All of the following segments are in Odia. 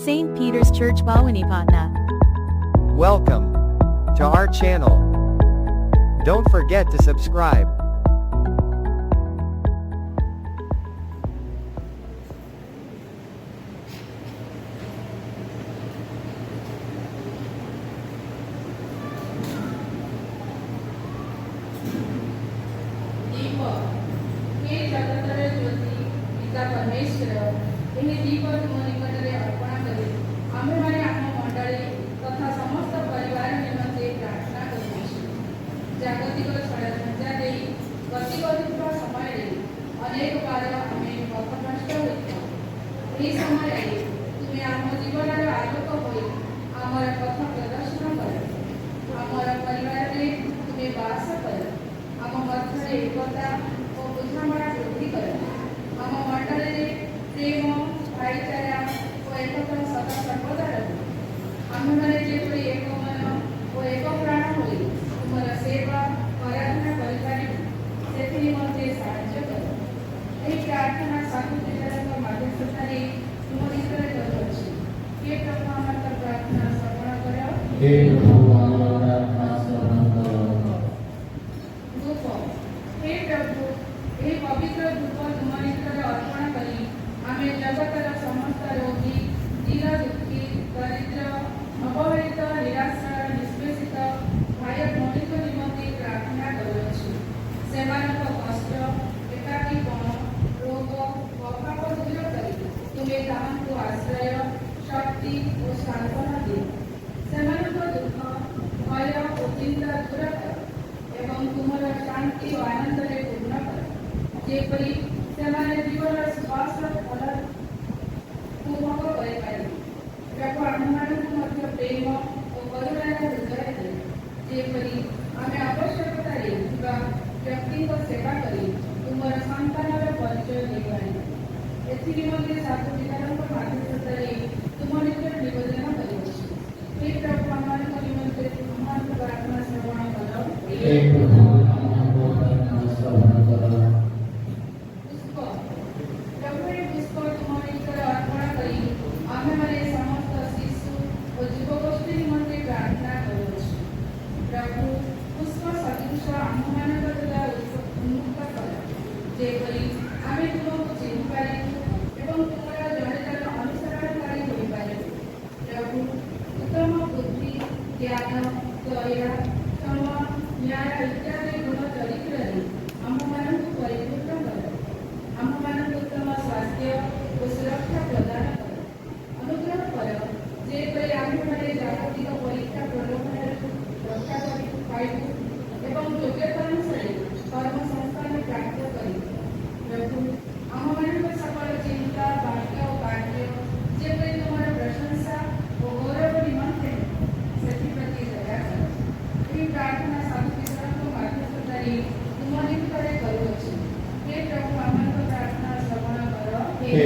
St. Peter's Church, Bhawanipatna. Welcome to our channel. Don't forget to subscribe. दीप हे जगतर ज्योति पिता परमेश्वर ଏହି ଦୀପ ତୁମ ନିକଟରେ ଅର୍ପଣ କରି ଆମ୍ଭେମାନେ ଆମ ମଣ୍ଡଳୀ ତଥା ସମସ୍ତ ପରିବାର ନିମନ୍ତେ ପ୍ରାର୍ଥନା କରୁଛୁ। ଜାଗତିକ ଷଡ଼ଯନ୍ତ୍ର ଦେଇ ଗତି କରୁଥିବା ସମୟରେ ଅନେକ ବାର ଆମେ ପଥଭ୍ରଷ୍ଟ ହୋଇଥାଉ। ଏହି ସମୟରେ ତୁମେ ଆମ ଜୀବନର ଆଲୋକ ହୋଇ ଆମର ପଥ ପ୍ରଦର୍ଶନ କର। ଆମର ପରିବାରରେ ତୁମେ ବାସ କର। ଆମ ମଧ୍ୟରେ ଏକତା ଓ ବୁଝାମଣା ବୃଦ୍ଧି କର। ଆମ ମଣ୍ଡଳରେ ପ୍ରେମ ଭାଇଚାରା ଓ ଏକତା ସଦା ସର୍ବଦା ରହୁ। ଆମ୍ଭେମାନେ ଯେପରି ଏକ ମନ ଓ ଏକ ପ୍ରାଣ ହୋଇ ତୁମର ସେବା ଆରାଧନା କରିପାରିବୁ ସେଥି ନିମନ୍ତେ ସାହାଯ୍ୟ କର। ଏହି ପ୍ରାର୍ଥନା ସାଧୁ ପିତାଙ୍କ ମଧ୍ୟସ୍ଥତାରେ ତୁମ ନିକଟରେ କରୁଅଛି। ହେ ପ୍ରଭୁ ଆମର ପ୍ରାର୍ଥନା ଶ୍ରବଣ କର। ଧୂପ हे प्रभु ଏହି ପବିତ୍ର ଧୂପ ତୁମ ନିକଟରେ ଅର୍ପଣ କରି ଆମେ ଜଗତର ସମସ୍ତ ରୋଗୀ ଦୀନ ଦୁଃଖୀ ଦରିଦ୍ର ଅବହେଳିତ ନିରାଶ୍ରୟ ନିଷ୍ପେଷିତ ଭାଇ ଭଉଣୀଙ୍କ ନିମନ୍ତେ ପ୍ରାର୍ଥନା କରୁଅଛୁ। ସେମାନଙ୍କ କଷ୍ଟ ଏକାକୀପଣ ରୋଗ ଅଭାବ ଦୂର କରି ତୁମେ ତାହାଙ୍କୁ ଆଶ୍ରୟ ଶକ୍ତି ଓ ସାନ୍ତ୍ୱନା ଦିଅ। ସେମାନଙ୍କ ଦୁଃଖ ଭୟ ଓ ଚିନ୍ତା ଦୂର କର ଏବଂ ତୁମର ଶାନ୍ତି ଓ ଆନନ୍ଦରେ ପୂର୍ଣ୍ଣ କର। ଯେପରି ସେମାନେ ଜୀବନର ଶ୍ୱାସ ଫଳ ଉପଭୋଗ କରିପାରିବେ। ପ୍ରଭୁ ଆମମାନଙ୍କୁ ମଧ୍ୟ ପ୍ରେମ ଓ କରୁଣାର ହୃଦୟ ଦିଅ। ଯେପରି ଆମେ ଆବଶ୍ୟକତାରେ ଥିବା ବ୍ୟକ୍ତିଙ୍କ ସେବା କରି ତୁମର ସନ୍ତାନର ପରିଚୟ ଦେଇପାରିବା। ଏଥି ନିମନ୍ତେ ସାଧୁ ପିତାଙ୍କ ମଧ୍ୟସ୍ଥତାରେ ତୁମ ନିକଟରେ ନିବେଦନ କରୁଅଛୁ। ହେ ପ୍ରଭୁ ଆମମାନଙ୍କ ନିମନ୍ତେ ତୁମମାନଙ୍କ ପ୍ରାର୍ଥନା ଶ୍ରବଣ କର। ଯେପରି ଆମେ ତୁମକୁ ଚିହ୍ନିପାରିବୁ ଏବଂ ତୁମର ଜଣେ ଜଣେ ଅନୁସରଣକାରୀ ହୋଇପାରିବୁ। ପ୍ରଭୁ ଉତ୍ତମ ବୁଦ୍ଧି ଜ୍ଞାନ ଦୟା କ୍ଷମା ନ୍ୟାୟ ଇତ୍ୟାଦି ଗୁଣ ଚରିତ୍ରରେ ଆମ୍ଭମାନଙ୍କୁ ପରିପୂର୍ଣ୍ଣ କର। ଆମ୍ଭମାନଙ୍କୁ ଉତ୍ତମ ସ୍ୱାସ୍ଥ୍ୟ ଓ ସୁରକ୍ଷା ପ୍ରଦାନ କର। ଅନୁଗ୍ରହ କର ଯେପରି ଆମ୍ଭେମାନେ ଜାଗତିକ ପରୀକ୍ଷା ପ୍ରଲୋଭନରୁ ରକ୍ଷା ପାଇବୁ ଏବଂ ଯୋଗ୍ୟତା ଅନୁସାରେ କର୍ମ ସଂସ୍ଥାନ ପ୍ରାପ୍ତ କରିବୁ। ପ୍ରଭୁ ଆମମାନଙ୍କ ସକଳ ଚିନ୍ତା ବାକ୍ୟ ଓ କାର୍ଯ୍ୟ ଯେପରି ତୁମର ପ୍ରଶଂସା ଓ ଗୌରବ ନିମନ୍ତେ ସେଥିପ୍ରତି ଦୟା କର। ଏହି ପ୍ରାର୍ଥନା ସାଧୁ ପିତାଙ୍କ ମଧ୍ୟସ୍ଥତାରେ ତୁମ ନିକଟରେ କରୁଅଛୁ। ହେ ପ୍ରଭୁ ଆମମାନଙ୍କ ପ୍ରାର୍ଥନା ଶ୍ରବଣ କର। हे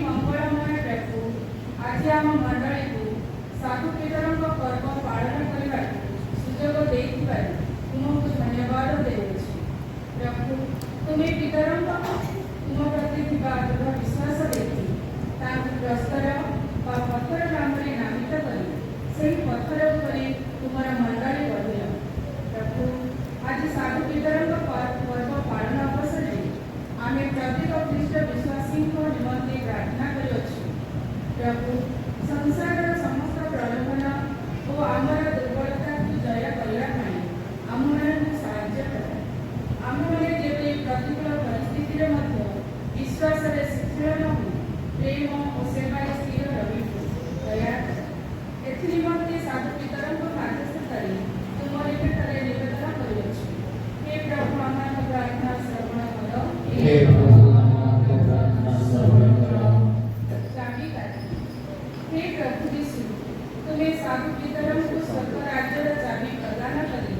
ମଙ୍ଗଳମୟ ପ୍ରଭୁ ଆଜି ଆମ ମଣ୍ଡଳୀକୁ ସାଧୁ ପିତରଙ୍କ ପର୍ବ ପାଳନ କରିବାକୁ ସୁଯୋଗ ଦେଇଥିବାରୁ ତୁମକୁ ଧନ୍ୟବାଦ ଦେଉଛୁ। ପ୍ରଭୁ ତୁମେ ପିତରଙ୍କ ତୁମ ପ୍ରତି ଥିବା ଦୃଢ଼ ବିଶ୍ୱାସ ଦେଖି ତାଙ୍କୁ ପ୍ରସ୍ତର ବା ପଥର ନାମରେ ନାମିତ କରି ସେହି ପଥର ଉପରେ ତୁମର ମଣ୍ଡଳୀ ବଢ଼ିଲ। ପ୍ରଭୁ ଆଜି ସାଧୁ ପିତରଙ୍କ ପର୍ବ ପାଳନ ଅବସରରେ ଆମେ ପ୍ରତ୍ୟେକ ଖ୍ରୀଷ୍ଟ ବିଶ୍ୱାସୀଙ୍କ ନିମନ୍ତେ ପ୍ରାର୍ଥନା କରୁଅଛୁ। ପ୍ରଭୁ ସଂସାରର ସମସ୍ତ ପ୍ରଲୋଭନ ଓ ଆମର ଦୁର୍ବଳତାକୁ ଜୟ କରିବା ପାଇଁ ଆମମାନଙ୍କୁ ସାହାଯ୍ୟ କର। ଆମେମାନେ ଯେପରି ପ୍ରତିକୂଳ ପରିସ୍ଥିତିରେ ମଧ୍ୟ ବିଶ୍ୱାସରେ ଶିଥିଳ ନ ହୋଇ ପ୍ରେମ ଓ ସେବାରେ ସ୍ଥିର ରହିବୁ ଦୟା କର। ଏଥି ନିମନ୍ତେ ସାଧୁ ପିତରଙ୍କ ମଧ୍ୟସ୍ଥତାରେ ତୁମ ନିକଟରେ ନିବେଦନ କରୁଅଛୁ। ହେ ପ୍ରଭୁ ଆମମାନଙ୍କ ପ୍ରାର୍ଥନା ଶ୍ରବଣ କର। हे प्रभु यीशु तुम्हें साधु पितरଙ୍କୁ स्वर्ग राज्यर चाबी प्रदान କରି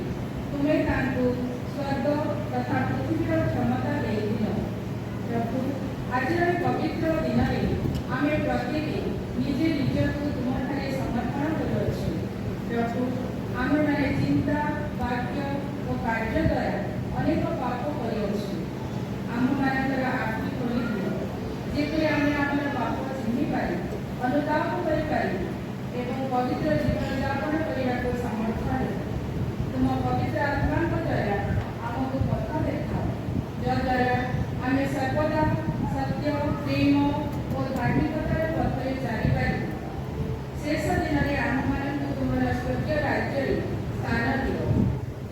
ତୁମେ ତାଙ୍କୁ ସ୍ୱର୍ଗ ତଥା ପୃଥିବୀର କ୍ଷମତା ଦେଇଥିଲ। ପ୍ରଭୁ ଆଜିର ଏହି ପବିତ୍ର ଦିନରେ ଆମେ ପ୍ରତ୍ୟେକ ନିଜେ ନିଜକୁ ତୁମଠାରେ ସମର୍ପଣ କରୁଅଛୁ। ପ୍ରଭୁ ଆମେମାନେ ଚିନ୍ତା ବାକ୍ୟ ଓ କାର୍ଯ୍ୟ ପବିତ୍ର ଜୀବନଯାପନ କରିବାକୁ ସମର୍ଥ ହେଉ। ତୁମ ପବିତ୍ର ଆତ୍ମାଙ୍କ ଦ୍ୱାରା ଆମକୁ ପଥ ଦେଖାଅ, ଯଦ୍ୱାରା ଆମେ ସର୍ବଦା ସତ୍ୟ, ପ୍ରେମ ଓ ଧାର୍ମିକତାର ପଥରେ ଚାଲିପାରିବୁ। ଶେଷ ଦିନରେ ଆମମାନଙ୍କୁ ତୁମର ସ୍ୱର୍ଗୀୟ ରାଜ୍ୟରେ ସ୍ଥାନ ଦିଅ,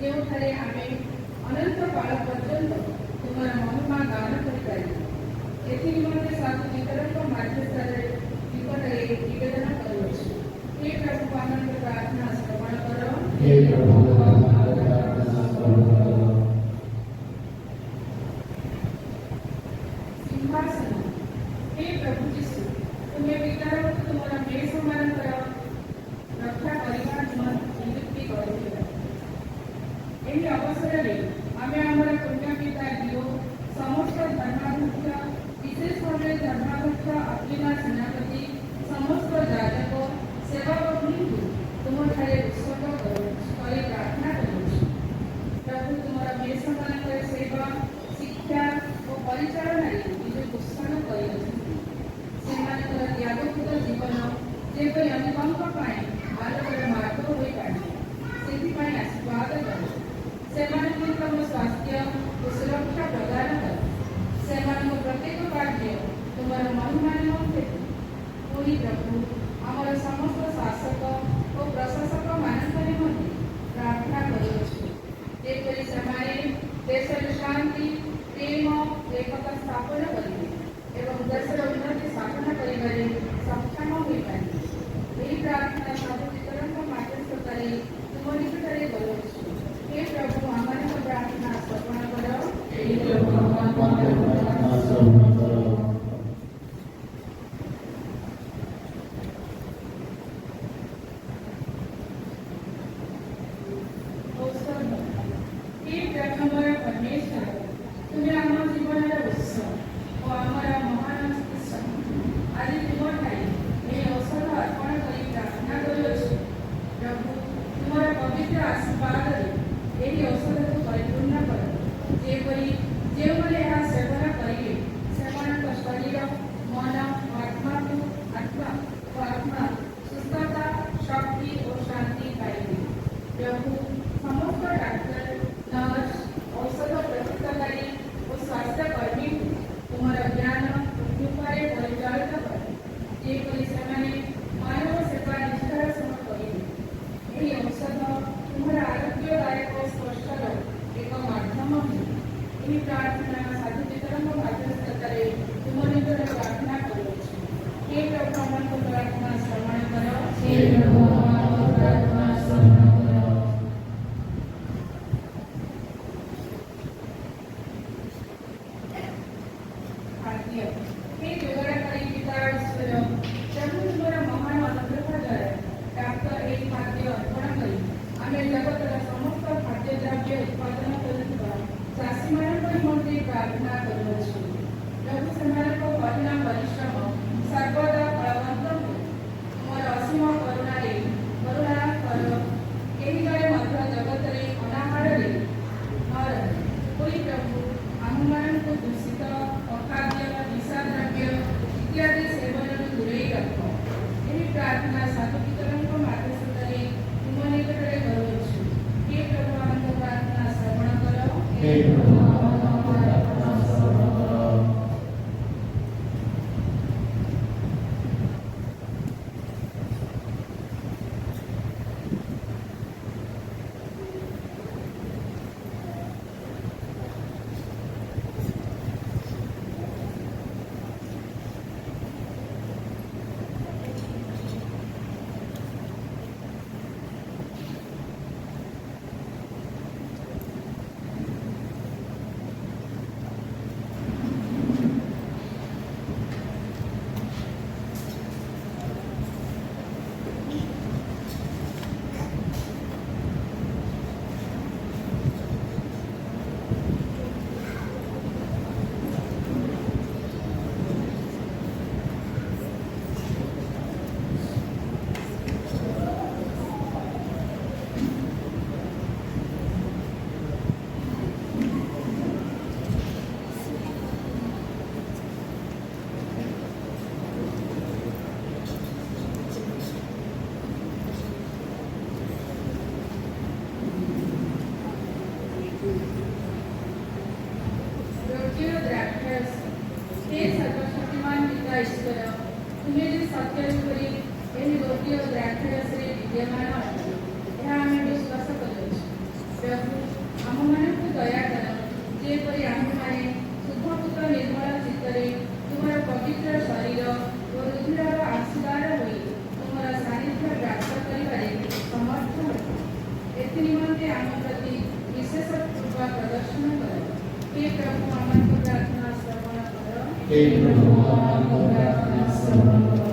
ଯେଉଁଠାରେ ଆମେ ଅନନ୍ତ କାଳ ପର୍ଯ୍ୟନ୍ତ ତୁମର ମହିମା ଗାନ କରିପାରିବୁ। ଏଥିନିମନ୍ତେ ସାଧୁ ପିତରଙ୍କ ମାଧ୍ୟସ୍ଥରେ ନିକଟରେ ନିବେଦନ କରୁଅଛୁ। ହେ ପ୍ରଭୁ, ଆମଙ୍କ ପ୍ରାର୍ଥନା ଶ୍ରବଣ କର। हे प्रभु हमारी प्रार्थना श्रवण करो। सिंहासन, हे प्रभु यीशु, तुम्हें पितरଙ୍କୁ ତୁମର ମେଷମାନଙ୍କର ରକ୍ଷା କରିବା ନିଯୁକ୍ତି କରିଥିଲ। ଏହି ଅବସରରେ ଆମେ ଆମର ପୁଣ୍ୟ ପିତା ଦିଓ, ସମସ୍ତ ଧର୍ମାଧ୍ୟକ୍ଷ, ବିଶେଷ ଭାବରେ ଧର୍ମାଧ୍ୟକ୍ଷ ଅଗ୍ନିମା ସେନାପତି, ସମସ୍ତ ଯାଜକ ସେବାବଗ୍ନିଙ୍କୁ ତୁମଠାରେ ଉତ୍ସର୍ଗ କରି ପ୍ରାର୍ଥନା କରୁଛୁ। ପ୍ରଭୁ, ତୁମର ମେଷମାନଙ୍କର ସେବା, ଶିକ୍ଷା ଓ ପରିଚାଳନାରେ ନିଜକୁ ଉତ୍ସାହ କରିଅଛନ୍ତି। ସେମାନଙ୍କର ତ୍ୟାଗକୃତ ଜୀବନ ଯେପରି ଅନେକଙ୍କ ପାଇଁ ଆଲୋକର ମାର୍ଗ ହୋଇପାରିବ, ସେଥିପାଇଁ ଆଶୀର୍ବାଦ କର। ସେମାନଙ୍କୁ ତମ ସ୍ୱାସ୍ଥ୍ୟ ଓ ସୁରକ୍ଷା ପ୍ରଦାନ କର। ସେମାନଙ୍କ ପ୍ରତ୍ୟେକ କାର୍ଯ୍ୟ ତୁମର ମହିମା ନିମନ୍ତେ ହେଉ। ପୁଣି ପ୍ରଭୁ, ଆମର ସମସ୍ତ ଶାସକ ଓ ପ୍ରଶାସକମାନଙ୍କ ନିମନ୍ତେ ପ୍ରାର୍ଥନା କରୁଅଛୁ, ଯେପରି ସେମାନେ ଦେଶରେ ଶାନ୍ତି, ପ୍ରେମ ଓ ଏକତା ସ୍ଥାପନ କରିବେ ଏବଂ ଦେଶର ଉନ୍ନତି ସାଧନ କରିବାରେ ସକ୍ଷମ ହୋଇପାରିବେ। ଏହି ପ୍ରାର୍ଥନା ସାଧୁ ପିତରଙ୍କ ମାଧ୍ୟସ୍ଥତାରେ ତୁମ ନିକଟରେ କରୁଅଛୁ। हे प्रभु, हमारी प्रार्थना श्रवण करो। हे प्रभु हमारी प्रार्थना श्रवण करो। हे प्रभु, हमारा परमेश्वर, तुम्हें आम जीवन उत्स और आमर महान चिकित्सा आज तुम्हारे यह औषध अर्पण कर प्रार्थना करुछु। प्रभु, तुम्हारा पवित्र आशीर्वाद यही औषध को परिपूर्ण कर, जेपरी ଯେଉଁମାନେ ଏହା ସେବନ କରିବେ ସେମାନଙ୍କ ଶରୀର, ମନ ଓ ଆତ୍ମା ସୁସ୍ଥତା, ଶକ୍ତି ଓ ଶାନ୍ତି ପାଇବେ। ପ୍ରଭୁ, ସମସ୍ତ ଡାକ୍ତର, ନର୍ସ, ଔଷଧ ପ୍ରସ୍ତୁତକାରୀ ଓ ସ୍ୱାସ୍ଥ୍ୟକର୍ମୀଙ୍କୁ ତୁମର ଜ୍ଞାନ ଓ କୃପାରେ ପରିଚାଳିତ କର, ଯେପରି ସେମାନେ ମାନବ ସେବା ନିଷ୍ଠାର ସହ କରିବେ। ଏହି ଔଷଧ ତୁମର ଆରୋଗ୍ୟଦାୟକ ସ୍ପର୍ଶର ଏକ ମାଧ୍ୟମ ହୁଏ। ଏହି ପ୍ରାର୍ଥନା ସାଧୁ ପିତରଙ୍କ ମାଧ୍ୟସ୍ଥତାରେ ତୁମ ନିକଟରେ ପ୍ରାର୍ଥନା କରୁଅଛୁ। हे प्रभु, हमको प्रार्थना श्रवण करो। हे प्रभु हमारी प्रार्थना श्रवण करो। खाद्य, हे जोगाड़कारी पिता ईश्वर, प्रभु तुमर महान अनुग्रह द्वारा प्राप्त ଏହି ଖାଦ୍ୟ ଅର୍ପଣ କରି ଆମେ ଜଗତର ସମସ୍ତ ଖାଦ୍ୟଦ୍ରବ୍ୟ ଉତ୍ପାଦନ କରୁଥିବା ଚାଷୀମାନଙ୍କ ନିମନ୍ତେ ପ୍ରାର୍ଥନା କରୁଅଛୁ। ପ୍ରଭୁ, ସେମାନଙ୍କ କଠିନ ପରିଶ୍ରମ ସର୍ବଦା ଫଳବନ୍ତ ହେଉ। ତୁମର ଅସୀମ କରୁଣା କର, କେହି ଜଣେ ମଧ୍ୟ ଜଗତରେ ଅନାହାରରେ ନ ରହେ। ହୋଇ ପ୍ରଭୁ, ଆମମାନଙ୍କୁ ଦୂଷିତ ଅଖାଦ୍ୟ, ନିଶାଦ୍ରବ୍ୟ ଇତ୍ୟାଦି ସେବନରୁ ଦୂରେଇ ରଖ। ଏହି ପ୍ରାର୍ଥନା ସାଧୁ ପିତରଙ୍କ ମାଧ୍ୟସ୍ଥତାରେ ତୁମ ନିକଟରେ କରୁଅଛୁ। हे प्रभु, हमको प्रार्थना श्रवण करो। हे प्रभु हमारी प्रार्थना श्रवण करो। ଦୟା କର, ଯେପରି ଆମ୍ଭେମାନେ ଶୁଦ୍ଧପୂତ ନିର୍ମଳ ଚିତ୍ତରେ ତୁମର ପବିତ୍ର ଶରୀର ଓ ରୁଧିରର ଆଶୀର୍ବାଦ ହୋଇ ତୁମର ସାନ୍ନିଧ୍ୟ ପ୍ରାପ୍ତ କରିବାରେ ସମର୍ଥ ହେବୁ। ଏଥି ନିମନ୍ତେ ଆମ ପ୍ରତି ବିଶେଷ କୃପା ପ୍ରଦର୍ଶନ କର। हे प्रभु, आमको प्रार्थना श्रवण करो। हे प्रभु, आमको प्रार्थना श्रवण करो।